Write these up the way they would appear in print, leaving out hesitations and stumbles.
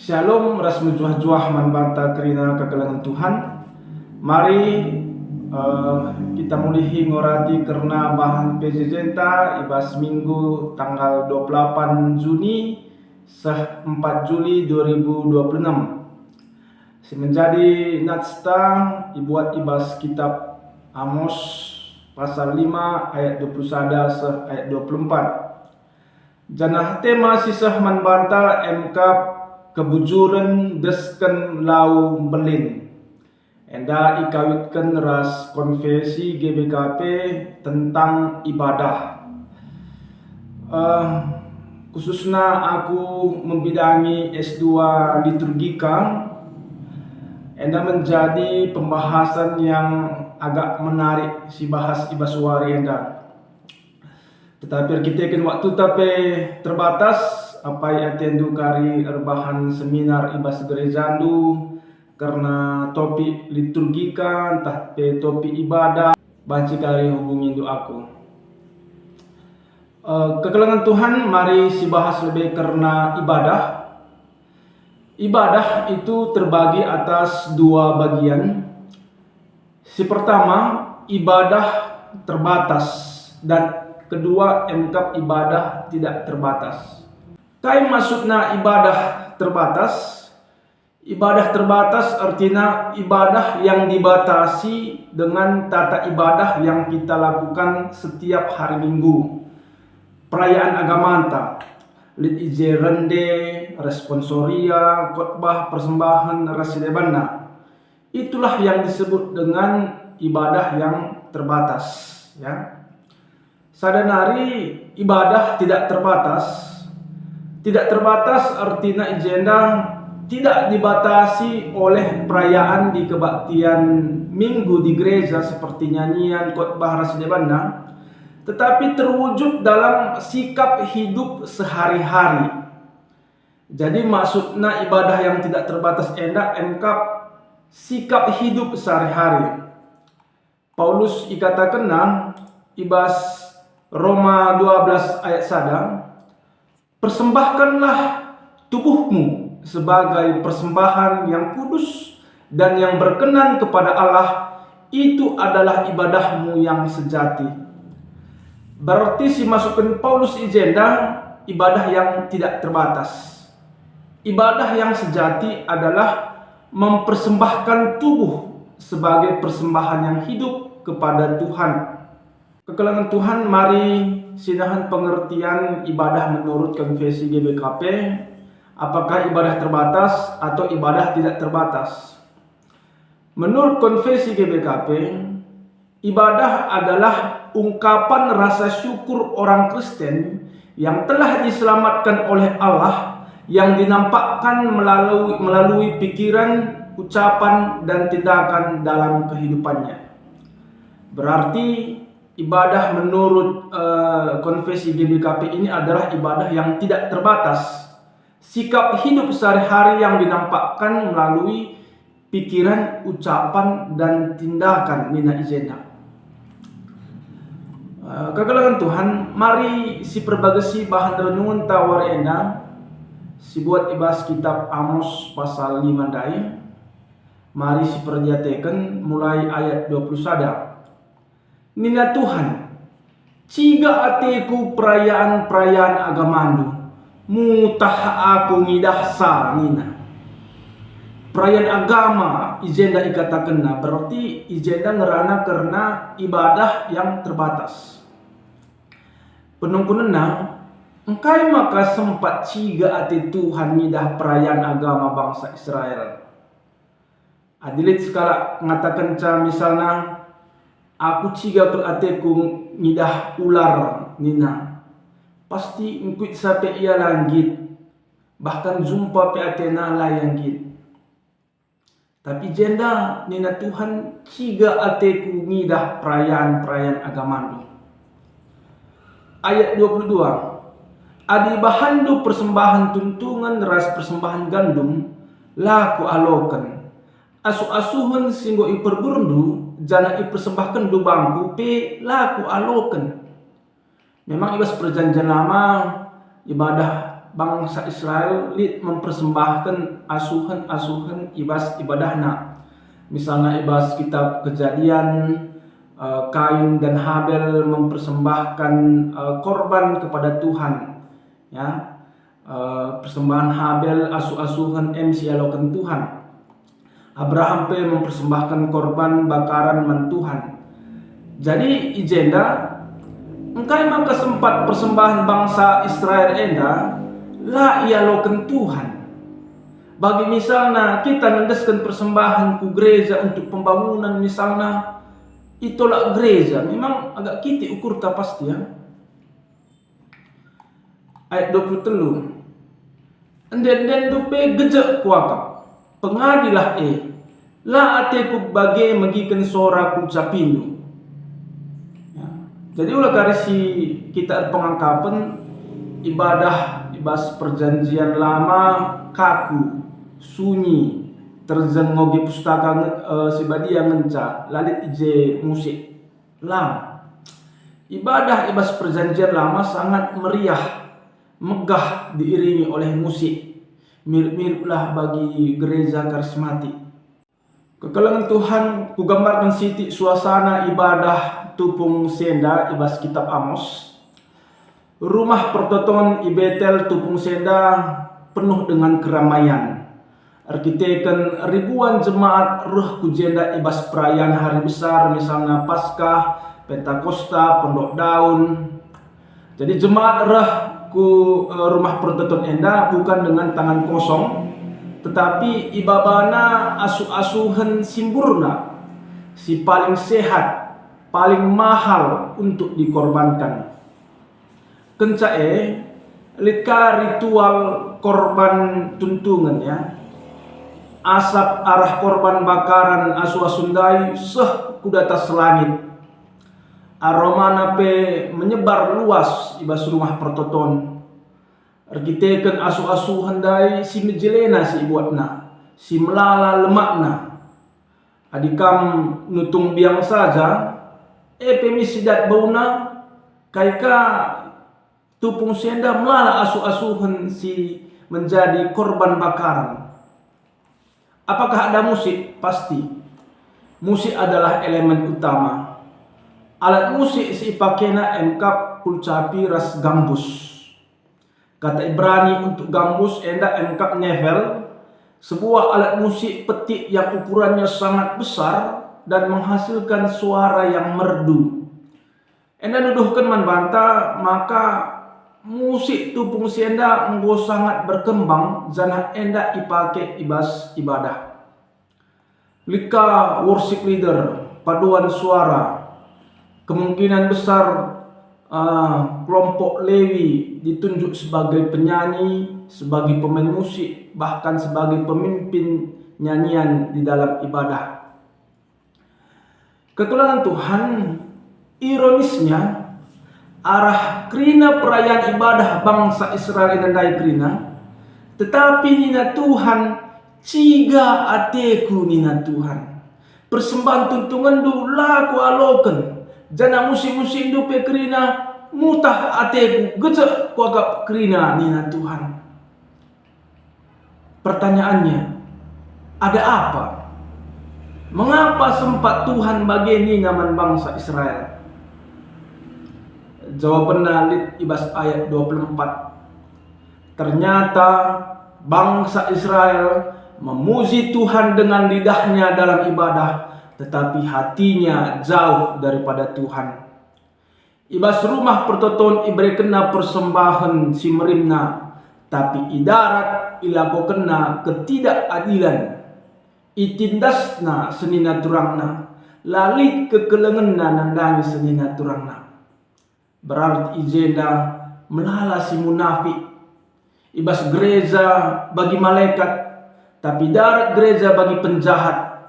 Shalom, ras menjuah-juah manbanta kerina kegelangan Tuhan. Mari kita mulihi ngorati karena bahan PJJ ibas minggu tanggal 28 Juni 4 Juli 2026. Menjadi natsta ibuat ibas kitab Amos pasal 5 ayat 21 ayat 24. Janah tema sisah manbanta MK kebujuran desken lau Berlin. Enda ikawitkan ras konfesi GBKP tentang ibadah. Khususnya aku membidangi S2 liturgika. Enda menjadi pembahasan yang agak menarik si bahas ibasuari enda. Tetapi kita kan waktu tapi terbatas. Apa yang atendu kari erbahan seminar ibas gerezandu karena topik liturgika entah pe topik ibadah banci kali hubungin do aku. Kekelangan Tuhan, mari si bahas lebih karena ibadah. Ibadah itu terbagi atas dua bagian. Si pertama ibadah terbatas dan kedua MK ibadah tidak terbatas. Kai maksudnya ibadah terbatas? Ibadah terbatas artinya ibadah yang dibatasi dengan tata ibadah yang kita lakukan setiap hari Minggu. Perayaan agama anta, lid ije rende, responsoria, khotbah, persembahan, rasidebana. Itulah yang disebut dengan ibadah yang terbatas. Ya. Sadanari ibadah tidak terbatas. Tidak terbatas artinya agenda tidak dibatasi oleh perayaan di kebaktian minggu di gereja seperti nyanyian, khotbah, rasidebana, tetapi terwujud dalam sikap hidup sehari-hari. Jadi maksudnya ibadah yang tidak terbatas enda engkap sikap hidup sehari-hari. Paulus ikatakan ibas Roma 12 ayat 1. Persembahkanlah tubuhmu sebagai persembahan yang kudus dan yang berkenan kepada Allah, itu adalah ibadahmu yang sejati. Berarti si masukkan Paulus agenda ibadah yang tidak terbatas. Ibadah yang sejati adalah mempersembahkan tubuh sebagai persembahan yang hidup kepada Tuhan. Kekelangan Tuhan, mari sinahan pengertian ibadah menurut konfesi GBKP. Apakah ibadah terbatas atau ibadah tidak terbatas? Menurut konfesi GBKP, ibadah adalah ungkapan rasa syukur orang Kristen yang telah diselamatkan oleh Allah, yang dinampakkan melalui pikiran, ucapan, dan tindakan dalam kehidupannya. Berarti ibadah menurut konfesi GBKP ini adalah ibadah yang tidak terbatas. Sikap hidup sehari-hari yang dinampakkan melalui pikiran, ucapan, dan tindakan nina izena. Kegelangan Tuhan, mari si perbagasi bahan renungan tawar enda si buat ibas kitab Amos pasal 5 dai. Mari si perjateken mulai ayat 21. Nina Tuhan, ciga ateku perayaan-perayaan agamandu, mutah aku ngidahsa nina. Perayaan agama izenda ikatakan berarti izenda ngerana karena ibadah yang terbatas. Penungkunena, engkai maka sempat ciga ate Tuhan ngidah perayaan agama bangsa Israel. Adilit sekala ngatakan misalnya, aku ciga ateku ngidah ular nina. Pasti ngikuit sampai ia langgit. Bahkan jumpa pe atena layanggit. Tapi jenda nina Tuhan ciga ateku ngidah perayaan-perayaan agama. Ayat 22. Adi bahandu persembahan tuntungan ras persembahan gandum laku alokan. Asu-asuhun singgo iperburundu jana ipersembahkan du bangku pe laku alokan. Memang ibas perjanjian lama ibadah bangsa Israel mempersembahkan asuhan ibas ibadahna. Misalnya ibas kitab Kejadian, Kain dan Habel mempersembahkan korban kepada Tuhan, ya. Persembahan Habel asuhan sialokan Tuhan. Abraham mempersembahkan korban bakaran man Tuhan. Jadi ijenda engkai maka sempat persembahan bangsa Israel enda la ialokan Tuhan. Bagi misalnya kita ngendeskan persembahan ku gereja untuk pembangunan misalnya, itulah gereja memang agak kiti ukur tak pasti ya. Ayat 23. Enden dupe gejek kuakap pengadilah la ateku bage magikan sora ku capindu. Jadi ulah karisi kita pengangkapan ibadah ibas perjanjian lama kaku sunyi terzengogi pustaka sibadia ngenca lalit ije musik lang. Ibadah ibas perjanjian lama sangat meriah, megah diiringi oleh musik. Mirip-miriplah bagi gereja karismatik. Kekelengan Tuhan kugambarkan siti suasana ibadah tupung senda ibas kitab Amos. Rumah pertotongan Betel tupung senda penuh dengan keramaian. Arkiteken ribuan jemaat ruh kujenda ibas perayaan hari besar misalnya Paskah, Pentakosta, Pondok Daun. Jadi jemaat ruh ku rumah pertotongan enda bukan dengan tangan kosong, tetapi ibabana asuh-asuhan simburna, si paling sehat, paling mahal untuk dikorbankan. Kencae lika ritual korban tuntungan ya. Asap arah korban bakaran asuh-asundai kuda atas langit. Aromana menyebar luas ibas rumah pertoton. Arkiteken asuh-asuhan dai si mejelena si ibuatna, si melala lemakna. Adikam nutung biang saja, pemisidat bauna, kaika tupung senda melala asuh-asuhan si menjadi korban bakaran. Apakah ada musik? Pasti. Musik adalah elemen utama. Alat musik si ipakena engkap pulcapi ras gambus. Kata Ibrani untuk gambus enda engkap nevel, sebuah alat musik petik yang ukurannya sangat besar dan menghasilkan suara yang merdu. Enda nuduhkan manbanta, maka musik tupung senda enggo sangat berkembang jana enda ipake ibas ibadah. Lika worship leader, paduan suara, kemungkinan besar kelompok Lewi ditunjuk sebagai penyanyi, sebagai pemain musik, bahkan sebagai pemimpin nyanyian di dalam ibadah. Ketuhanan Tuhan, ironisnya arah krina perayaan ibadah bangsa Israel nandai krina, tetapi nina Tuhan ciga ateku nina Tuhan. Persembahan tuntungan du laku aloken. Jana musim-musim du pe krina mutah ateku gecek kuagap krina nina Tuhan. Pertanyaannya, ada apa? Mengapa sempat Tuhan bagi naman bangsa Israel? Jawabannya lit ibas ayat 24. Ternyata bangsa Israel memuji Tuhan dengan lidahnya dalam ibadah, tetapi hatinya jauh daripada Tuhan. Ibas rumah pertoton ibre kena persembahan si merimna, tapi idarat ilako kena ketidakadilan. Itindasna senina turangna, lalit kekelengenna nandani senina turangna. Berarti ijenda melala si munafik. Ibas gereja bagi malaikat, tapi darat gereja bagi penjahat.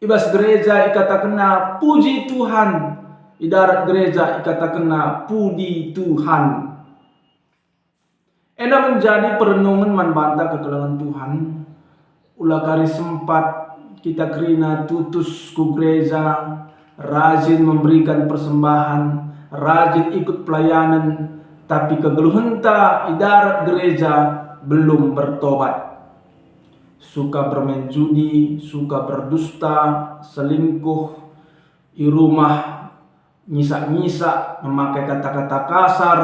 Ibas gereja ikata kena puji Tuhan, idarat gereja ikata kena puji Tuhan. Ena menjadi perenungan manbanta kekelengan Tuhan. Ulah kari sempat kita kerina tutus ku gereja, rajin memberikan persembahan, rajin ikut pelayanan, tapi kegeluhenta idarat gereja belum bertobat. Suka bermain judi, suka berdusta, selingkuh, di rumah nyisak-nyisak, memakai kata-kata kasar,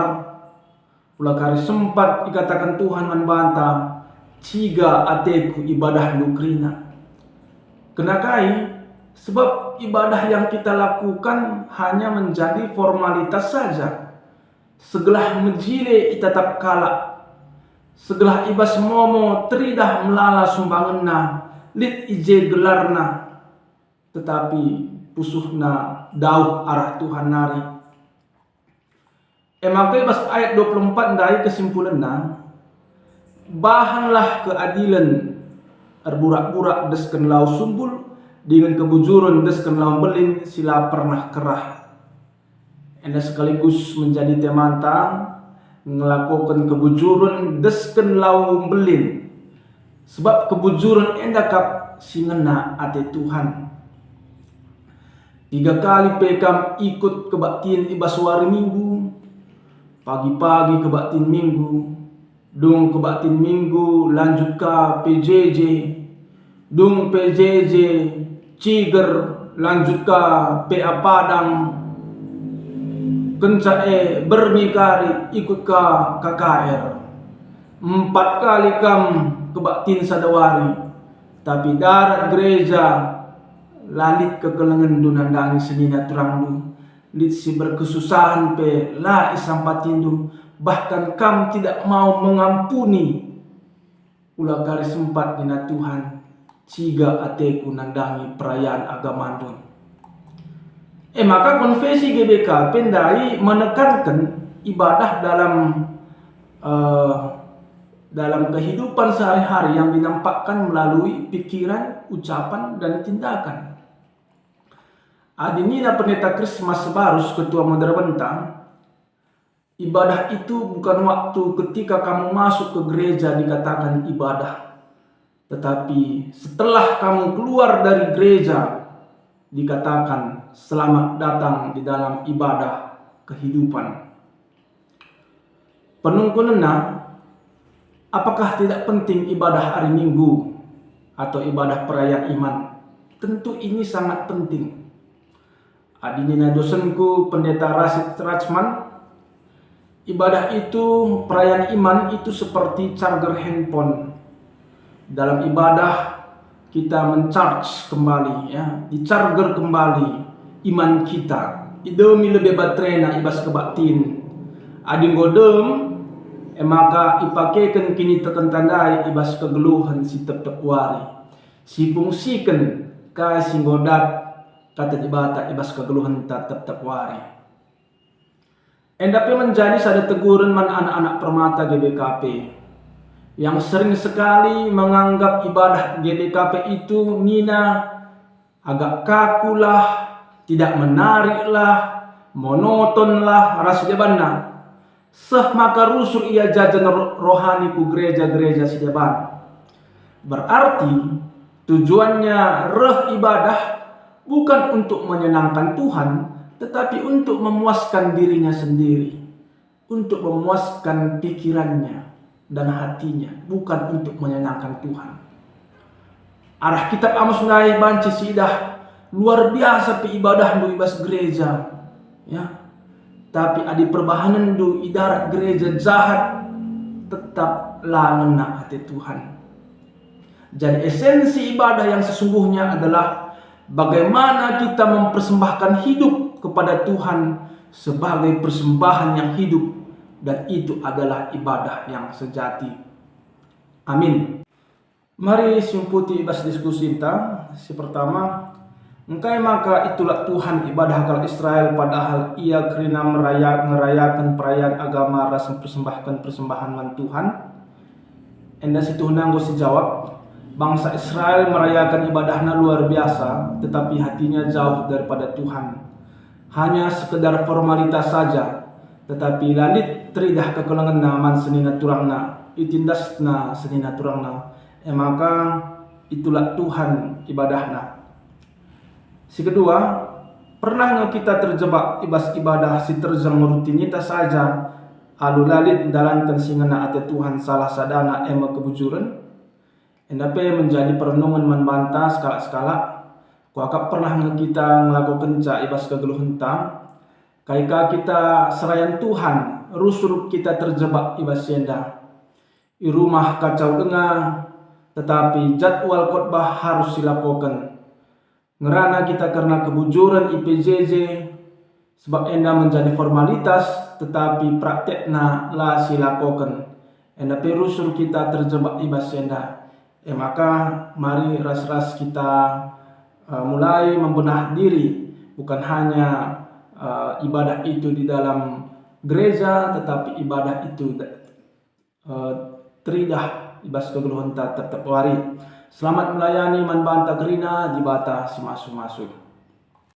ulah kali sempat dikatakan Tuhan membantah, ciga ateku ibadah lukrina. Kenakai, sebab ibadah yang kita lakukan hanya menjadi formalitas saja. Segelah menjile tetap kalak. Segelah ibas momo teridah melala sumbangenna, lit ije gelarna. Tetapi pusuhna dauh arah Tuhan nari. Maka ibas ayat 24 dari kesimpulanna, bahanlah keadilan erburak-burak desken lau sumbul, dengan kebujuran desken lau belin sila pernah kerah. Anda sekaligus menjadi temanta melakukan kebujuran desken lau belin, sebab kebujuran enda kap singena ate Tuhan. 3 kali pekam ikut kebaktian ibas wari minggu, pagi-pagi kebaktian minggu, dung kebaktian minggu lanjut ke PJJ, dung PJJ ciger lanjut ke PA Padang, kenca bermikari ikut ke KKR. 4 kali kam kebaktian sadawari, tapi darat gereja lalit kekelengan du nandangi senina turangdu, lit si berkesusahan pe la isampatindu, bahkan kam tidak mau mengampuni. Ulah kali sempat dina Tuhan, ciga ateku nandangi perayaan agamandu. Maka konfesi GBK pendai menekankan ibadah dalam kehidupan sehari-hari yang dinampakkan melalui pikiran, ucapan, dan tindakan. Adinina Pendeta Krismas Sebarus, Ketua Modern Bentang, ibadah itu bukan waktu ketika kamu masuk ke gereja dikatakan ibadah, tetapi setelah kamu keluar dari gereja dikatakan selamat datang di dalam ibadah kehidupan. Penungkunena, apakah tidak penting ibadah hari Minggu atau ibadah perayaan iman? Tentu ini sangat penting. Adinina dosenku Pendeta Rasid Rachman, ibadah itu, perayaan iman itu seperti charger handphone. Dalam ibadah kita mencharge kembali, ya, di-charger kembali iman kita. Idemi lebih baterena ibas kebaktin. Ading godem, maka ipakaikan kini tekan tandai ibas kegeluhan si tep-tep wari. Si fungsikan kasih godat kata dibata ibas kegeluhan tep-tep wari. Endapi menjadi sada teguran man anak-anak permata GBKP yang sering sekali menganggap ibadah GBKP itu nina agak kakulah, tidak menariklah, monotonlah, ras debanna. Seh maka rusul ia jajan rohani ku gereja-gereja sideban. Berarti tujuannya reh ibadah bukan untuk menyenangkan Tuhan, tetapi untuk memuaskan dirinya sendiri, untuk memuaskan pikirannya dan hatinya, bukan untuk menyenangkan Tuhan. Arah kitab Amos Nai banci sidah luar biasa pe ibadah du ibas gereja, ya. Tapi adi perbahanan du idarat gereja jahat tetap langena hati Tuhan. Jadi esensi ibadah yang sesungguhnya adalah bagaimana kita mempersembahkan hidup kepada Tuhan sebagai persembahan yang hidup, dan itu adalah ibadah yang sejati. Amin. Mari simputi ibas diskusi kita. Si pertama, engkai maka itulah Tuhan ibadah kal Israel, padahal ia kerana merayakan perayaan agama rasa persembahkan persembahan man Tuhan. Enda si Tuhan anggo si jawab, bangsa Israel merayakan ibadahnya luar biasa, tetapi hatinya jauh daripada Tuhan. Hanya sekedar formalitas saja, tetapi lalit teridah kekelengan naman senina turangna, itindasna senina turangna. Maka itulah Tuhan ibadahna. Si kedua, pernah kita terjebak ibas ibadah si terjang rutinitas saja alu lalit dalam singana ate Tuhan salah sadana ema kebujuran. Endape menjadi perenungan membantah skala-skala. Kuakap pernah kita ngelakukan ibas kegeluh hentang. Kaika kita serayan Tuhan, rusur kita terjebak ibas senda. I rumah kacau dengar, tetapi jadwal khotbah harus dilakukan. Ngerana kita karena kebujuran IPJJ, sebab enda menjadi formalitas, tetapi praktekna lah silakokan. Enda rusur kita terjebak ibas senda. Maka mari ras-ras kita mulai membenah diri, bukan hanya ibadah itu di dalam gereja, tetapi ibadah itu teridah ibas kegeluhan tetap wari. Selamat melayani man banta kerina di bata si masuk-masuk.